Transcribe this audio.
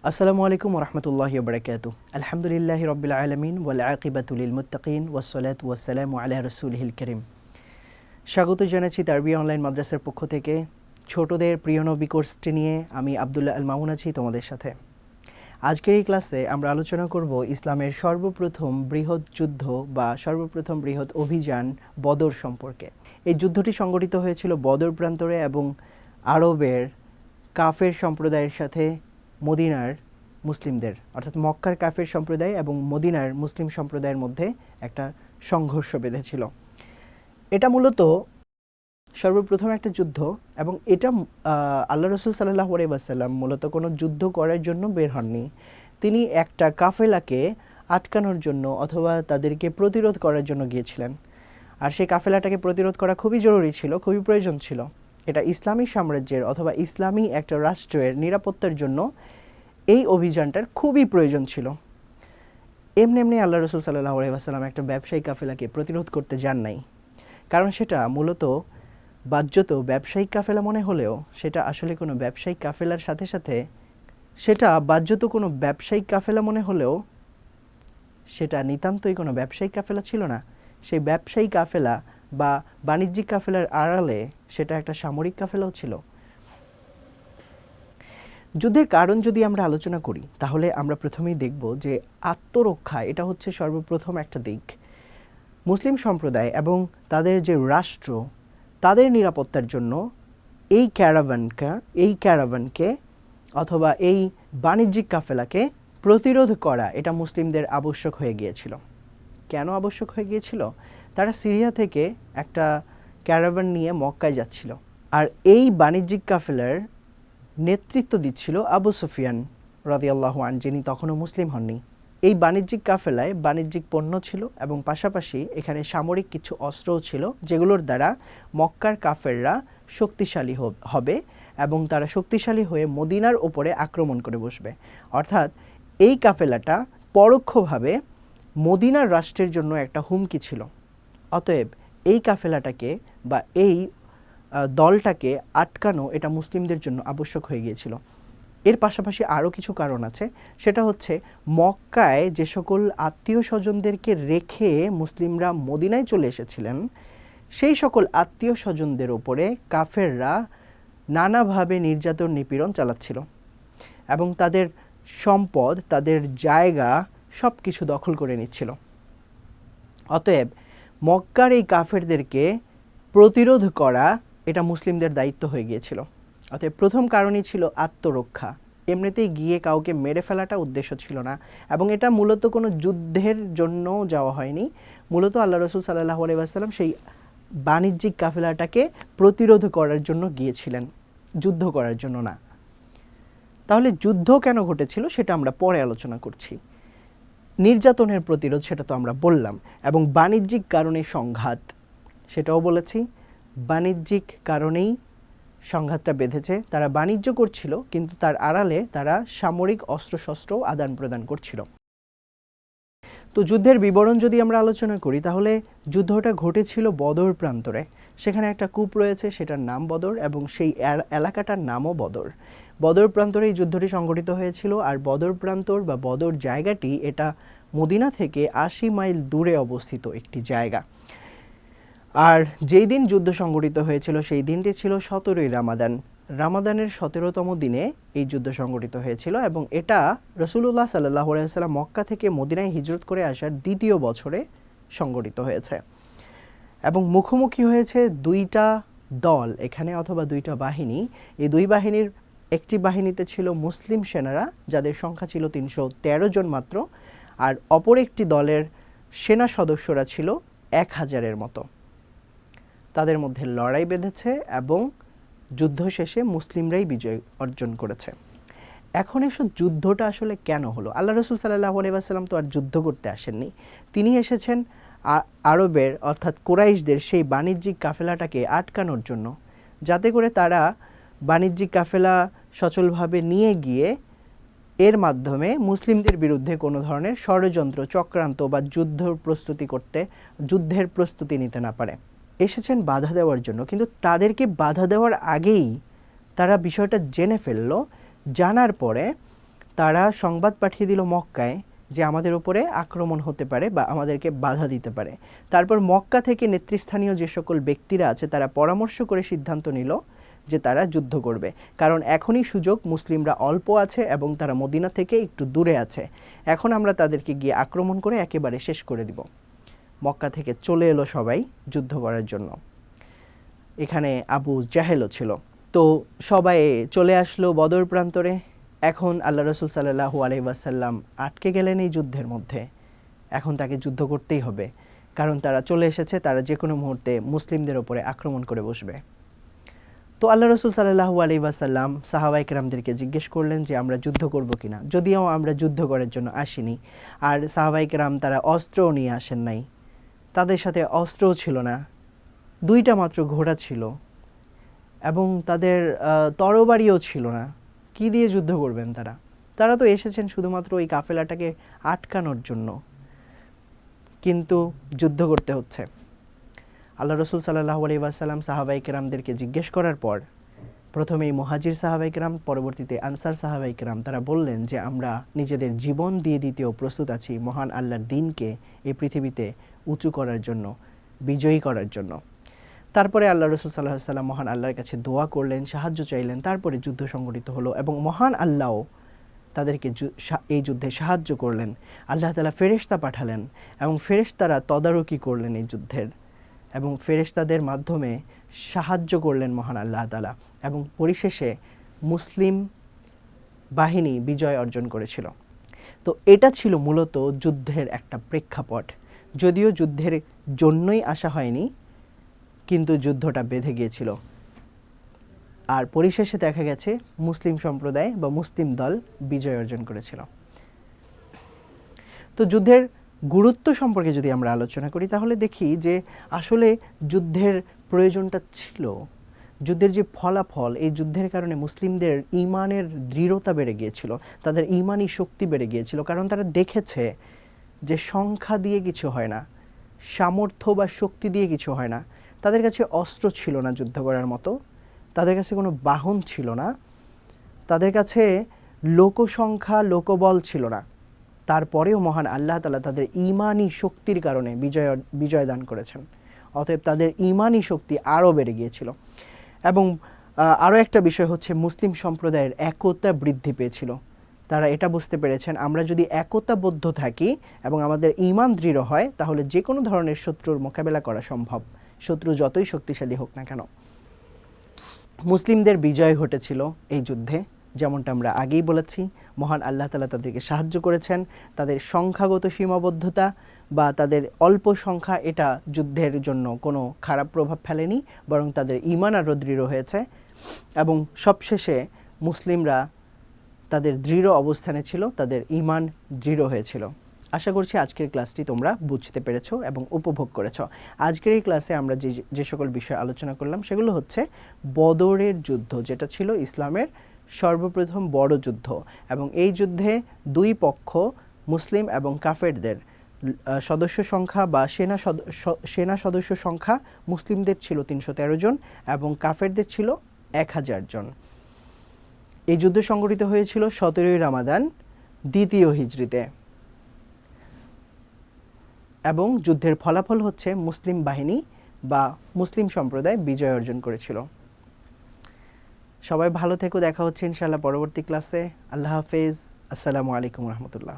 আসসালামু আলাইকুম ওরহমতুল্লাহি ওবরাকাতুহু। আলহামদুলিল্লাহি রব্বিল আলামিন ওয়াল আকিবাতু লিল মুত্তাকিন ওয়াসসালাতু ওয়াসসালামু আলা রাসূলিহিল কারীম। স্বাগত জানাচ্ছি তারবিয়া অনলাইন মাদ্রাসার পক্ষ থেকে। ছোটদের প্রিয় নবী কোর্সটি নিয়ে আমি আব্দুল্লাহ আল মামুন আছি তোমাদের সাথে। আজকের এই ক্লাসে আমরা আলোচনা করব ইসলামের সর্বপ্রথম বৃহৎ যুদ্ধ বা সর্বপ্রথম বৃহৎ অভিযান বদর সম্পর্কে। এই যুদ্ধটি সংগঠিত হয়েছিল বদর প্রান্তরে এবং আরবের কাফের সম্প্রদায়ের সাথে মদিনার মুসলিমদের, অর্থাৎ মক্কার কাফের সম্প্রদায় এবং মদিনার মুসলিম সম্প্রদায়ের মধ্যে একটা সংঘর্ষ বেঁধেছিল। এটা মূলত সর্বপ্রথম একটা যুদ্ধ এবং এটা আল্লাহ রসুল সাল্লাল্লাহু আলাইহি ওয়াসাল্লাম মূলত কোনো যুদ্ধ করার জন্য বের হননি। তিনি একটা কাফেলাকে আটকানোর জন্য অথবা তাদেরকে প্রতিরোধ করার জন্য গিয়েছিলেন। আর সেই কাফেলাটাকে প্রতিরোধ করা খুবই জরুরি ছিল, খুবই প্রয়োজন ছিল। এটা ইসলামী সাম্রাজ্যের অথবা ইসলামী একটা রাষ্ট্রের নিরাপত্তার জন্য এই অভিযানটার খুবই প্রয়োজন ছিল। এমনি আল্লাহ রসুল সাল্লাল্লাহু আলাইহি ওয়াসাল্লাম একটা ব্যবসায়ী কাফেলাকে প্রতিরোধ করতে যান নাই, কারণ সেটা মূলত বাহ্যত ব্যবসায়িক কাফেলা মনে হলেও সেটা আসলে কোনো ব্যবসায়িক কাফেলার সাথে সাথে সেটা বাহ্যত কোনো ব্যবসায়িক কাফেলা মনে হলেও সেটা নিতান্তই কোনো ব্যবসায়িক কাফেলা ছিল না। সেই ব্যবসায়িক কাফেলা বা বাণিজ্যিক কাফেলার আড়ালে সেটা একটা সামরিক কাফেলাও ছিল। যুদ্ধের কারণ যদি আমরা আলোচনা করি তাহলে আমরা প্রথমেই দেখব যে আত্মরক্ষা এটা হচ্ছে সর্বপ্রথম একটা দিক। মুসলিম সম্প্রদায় এবং তাদের যে রাষ্ট্র তাদের নিরাপত্তার জন্য এই ক্যারাভানকে অথবা এই বাণিজ্যিক কাফেলাকে প্রতিরোধ করা এটা মুসলিমদের আবশ্যক হয়ে গিয়েছিল। কেন আবশ্যক হয়ে গিয়েছিল? তারা সিরিয়া থেকে একটা ক্যারাভান নিয়ে মক্কায় যাচ্ছিল, আর এই বাণিজ্যিক কাফেলার নেতৃত্ব দিচ্ছিল আবু সুফিয়ান রাদিয়াল্লাহু আনহু, যিনি তখনও মুসলিম হননি। এই বাণিজ্যিক কাফেলায় বাণিজ্যিক পণ্য ছিল এবং পাশাপাশি এখানে সামরিক কিছু অস্ত্রও ছিল, যেগুলোর দ্বারা মক্কার কাফেররা শক্তিশালী হবে এবং তারা শক্তিশালী হয়ে মদিনার ওপরে আক্রমণ করে বসবে। অর্থাৎ এই কাফেলাটা পরোক্ষভাবে মদিনার রাষ্ট্রের জন্য একটা হুমকি ছিল। অতএব এই কাফেলাটাকে বা এই দলটাকে আটকানো এটা মুসলিমদের জন্য আবশ্যক হয়ে গিয়েছিল। এর পাশাপাশি আরও কিছু কারণ আছে। সেটা হচ্ছে মক্কায় যে সকল আত্মীয় স্বজনদেরকে রেখে মুসলিমরা মদিনায় চলে এসেছিলেন, সেই সকল আত্মীয় স্বজনদের ওপরে কাফেররা নানাভাবে নির্যাতন নিপীড়ন চালাচ্ছিল এবং তাদের সম্পদ, তাদের জায়গা সব কিছু দখল করে নিচ্ছিল। অতএব মক্কার এই কাফেরদেরকে প্রতিরোধ করা এটা মুসলিমদের দায়িত্ব হয়ে গিয়েছিল। অতএব প্রথম কারণই ছিল আত্মরক্ষা। এমনিতেই গিয়ে কাউকে মেরে ফেলাটা উদ্দেশ্য ছিল না এবং এটা মূলত কোনো যুদ্ধের জন্য যাওয়া হয়নি। মূলত আল্লাহ রসুল সাল্লাল্লাহু আলাইহি ওয়াসাল্লাম সেই বাণিজ্যিক কাফেলাটাকে প্রতিরোধ করার জন্য গিয়েছিলেন, যুদ্ধ করার জন্য না। তাহলে যুদ্ধ কেন ঘটেছিল সেটা আমরা পরে আলোচনা করছি। নির্যাতনের প্রতিরোধ সেটা তো আমরা বললাম, এবং বাণিজ্যিক কারণে সংঘাত সেটাও বলেছি। বাণিজ্যিক কারণেই সংঘাতটা বেঁধেছে। তারা বাণিজ্য করছিল কিন্তু তার আড়ালে তারা সামরিক অস্ত্রশস্ত্রও আদান প্রদান করছিল। তো যুদ্ধের বিবরণ যদি আমরা আলোচনা করি তাহলে যুদ্ধটা ঘটেছিল বদর প্রান্তরে। সেখানে একটা কূপ রয়েছে, সেটার নাম বদর এবং সেই এলাকাটার নামও বদর। বদর প্রান্তরে এই যুদ্ধটি সংঘটিত হয়েছিল। আর বদর প্রান্তর বা বদর জায়গাটি এটা মদিনা থেকে ৮০ মাইল দূরে অবস্থিত একটি জায়গা। আর যেই দিন যুদ্ধ সংঘটিত হয়েছিল সেই দিনটি ছিল ১৭ই রামাদান। রামাদানের ১৭তম দিনে এই যুদ্ধ সংঘটিত হয়েছিল এবং এটা রাসূলুল্লাহ সাল্লাল্লাহু আলাইহি ওয়াসাল্লাম মক্কা থেকে মদিনায় হিজরত করে আসার দ্বিতীয় বছরে সংঘটিত হয়েছে। এবং মুখোমুখি হয়েছে দুইটা দল এখানে, অথবা দুইটা বাহিনী। এই দুই বাহিনীর একটি বাহিনীতে ছিল মুসলিম সেনারা, যাদের সংখ্যা ছিল ৩১৩ জন মাত্র, আর অপর একটি দলের সেনা সদস্যরা ছিল ১,০০০-এর মতো। তাদের মধ্যে লড়াই বেঁধেছে এবং যুদ্ধ শেষে মুসলিমরাই বিজয় অর্জন করেছে। এখন এসব যুদ্ধটা আসলে কেন হলো? আল্লাহ রসুল সাল্লাল্লাহু আলাইহি ওয়াসাল্লাম তো আর যুদ্ধ করতে আসেননি। তিনি এসেছেন আরবের অর্থাৎ কুরাইশদের সেই বাণিজ্যিক কাফেলাটাকে আটকানোর জন্য, যাতে করে তারা বাণিজ্যিক কাফেলা সচলভাবে নিয়ে গিয়ে এর মাধ্যমে মুসলিমদের বিরুদ্ধে কোনো ধরনের ষড়যন্ত্র, চক্রান্ত বা যুদ্ধের প্রস্তুতি নিতে না পারে। এসেছেন বাধা দেওয়ার জন্য, কিন্তু তাদেরকে বাধা দেওয়ার আগেই তারা বিষয়টা জেনে ফেলল। জানার পরে তারা সংবাদ পাঠিয়ে দিল মক্কায় যে আমাদের উপরে আক্রমণ হতে পারে বা আমাদেরকে বাধা দিতে পারে। তারপর মক্কা থেকে নেতৃস্থানীয় যে সকল ব্যক্তিরা আছে তারা পরামর্শ করে সিদ্ধান্ত নিল যে তারা যুদ্ধ করবে, কারণ এখনই সুযোগ, মুসলিমরা অল্প আছে এবং তারা মদিনা থেকে একটু দূরে আছে, এখন আমরা তাদেরকে গিয়ে আক্রমণ করে একেবারে শেষ করে দিব। মক্কা থেকে চলে এলো সবাই যুদ্ধ করার জন্য। এখানে আবু জাহেলও ছিল। তো সবাই চলে আসলো বদর প্রান্তরে। এখন আল্লাহ রসুল সাল্লাল্লাহু আলাইহি ওয়াসাল্লাম আটকে গেলেন এই যুদ্ধের মধ্যে। এখন তাকে যুদ্ধ করতেই হবে, কারণ তারা চলে এসেছে, তারা যে কোনো মুহূর্তে মুসলিমদের ওপরে আক্রমণ করে বসবে। তো আল্লাহ রসুল সাল্লাল্লাহু আলাইহি ওয়াসাল্লাম সাহাবায়ে কেরামদেরকে জিজ্ঞেস করলেন যে আমরা যুদ্ধ করব কিনা, যদিও আমরা যুদ্ধ করার জন্য আসিনি। আর সাহাবায়ে কেরাম তারা অস্ত্রও নিয়ে আসেন নাই, তাদের সাথে অস্ত্রও ছিল না, 2টা মাত্র ঘোড়া ছিল এবং তাদের তরবারিও ছিল না। কি দিয়ে যুদ্ধ করবেন তারা? তারা তো এসেছেন শুধুমাত্র ওই কাফেলাটাকে আটকানোর জন্য, কিন্তু যুদ্ধ করতে হচ্ছে। আল্লাহ রসুল সাল্লাল্লাহু আলাইহি ওয়াসাল্লাম সাহাবায়ে কেরামদেরকে জিজ্ঞেস করার পর প্রথমেই মুহাজির সাহাবায়ে কেরাম, পরবর্তীতে আনসার সাহাবায়ে কেরাম, তারা বললেন যে আমরা নিজেদের জীবন দিয়ে দিতেও প্রস্তুত আছি মহান আল্লাহর দ্বীনকে এই পৃথিবীতে উঁচু করার জন্য, বিজয়ী করার জন্য। তারপরে আল্লাহ রসুল সাল্লাল্লাহু আলাইহি ওয়াসাল্লাম মহান আল্লাহর কাছে দোয়া করলেন, সাহায্য চাইলেন, তারপরে যুদ্ধ সংগঠিত হলো এবং মহান আল্লাহও তাদেরকে এই যুদ্ধে সাহায্য করলেন। আল্লাহ তাআলা ফেরেশতা পাঠালেন এবং ফেরেশতারা তদারকি করলেন এই যুদ্ধের, এবং ফেরেশতাদের মাধ্যমে সাহায্য করলেন মহান আল্লাহ তাআলা, এবং পরিশেষে মুসলিম বাহিনী বিজয় অর্জন করেছিল। তো এটা ছিল মূলত যুদ্ধের একটা প্রেক্ষাপট। যদিও যুদ্ধের জন্যই আসা হয়নি, কিন্তু যুদ্ধটা বেঁধে গিয়েছিল। আর পরিশেষে দেখা গেছে মুসলিম সম্প্রদায় বা মুসলিম দল বিজয় অর্জন করেছিল। তো যুদ্ধের গুরুত্ব সম্পর্কে যদি আমরা আলোচনা করি তাহলে দেখি যে আসলে যুদ্ধের প্রয়োজনটা ছিল। যুদ্ধের যে ফলাফল, এই যুদ্ধের কারণে মুসলিমদের ঈমানের দৃঢ়তা বেড়ে গিয়েছিল, তাদের ঈমানি শক্তি বেড়ে গিয়েছিল, কারণ তারা দেখেছে যে সংখ্যা দিয়ে কিছু হয় না, সামর্থ্য বা শক্তি দিয়ে কিছু হয় না। তাদের কাছে অস্ত্র ছিল না যুদ্ধ করার মতো, তাদের কাছে কোনো বাহন ছিল না, তাদের কাছে লোকসংখ্যা লোকবল ছিল না। তারপরেও মহান আল্লাহ তাআলা তাদের ঈমানি শক্তির কারণে বিজয় দান করেছেন। অতএব তাদের ঈমানি শক্তি আরও বেড়ে গিয়েছিল। এবং আরও একটা বিষয় হচ্ছে মুসলিম সম্প্রদায়ের একতা বৃদ্ধি পেয়েছিল। তারা এটা বুঝতে পেরেছেন আমরা যদি একতাবদ্ধ থাকি এবং আমাদের ঈমান দৃঢ় হয় তাহলে যে কোনো ধরনের শত্রুর মোকাবেলা করা সম্ভব, শত্রু যতই শক্তিশালী হোক না কেন। মুসলিমদের বিজয় ঘটেছিল এই যুদ্ধে, যেমনটা আমরা আগেই বলেছি। মহান আল্লাহ তাআলা তাদেরকে সাহায্য করেছেন। তাদের সংখ্যাগত সীমাবদ্ধতা বা তাদের অল্প সংখ্যা এটা যুদ্ধের জন্য কোনো খারাপ প্রভাব ফেলেনি, বরং তাদের ঈমান আরও দৃঢ় হয়েছে। এবং সবশেষে মুসলিমরা তাদের দৃঢ় অবস্থানে ছিল, তাদের ঈমান দৃঢ় হয়েছিল। আশা করছি আজকের ক্লাসটি তোমরা বুঝতে পেরেছো এবং উপভোগ করেছো। আজকের এই ক্লাসে আমরা যে সকল বিষয় আলোচনা করলাম সেগুলো হচ্ছে বদরের যুদ্ধ, যেটা ছিল ইসলামের সর্বপ্রথম বড় যুদ্ধ। এবং এই যুদ্ধে দুই পক্ষ মুসলিম এবং কাফেরদের সদস্য সংখ্যা বা সেনা সদস্য সংখ্যা মুসলিমদের ছিল 313 জন এবং কাফেরদের ছিল 1000 জন। এই যুদ্ধ সংঘটিত হয়েছিল 17ই রমাদান 2য় হিজরিতে। এবং যুদ্ধের ফলাফল হচ্ছে মুসলিম বাহিনী বা মুসলিম সম্প্রদায় বিজয় অর্জন করেছিল। সবাই ভালো থেকো, দেখা হচ্ছে ইনশাআল্লাহ পরবর্তী ক্লাসে। আল্লাহ হাফেজ, আসসালামু আলাইকুম রহমতুল্লাহ।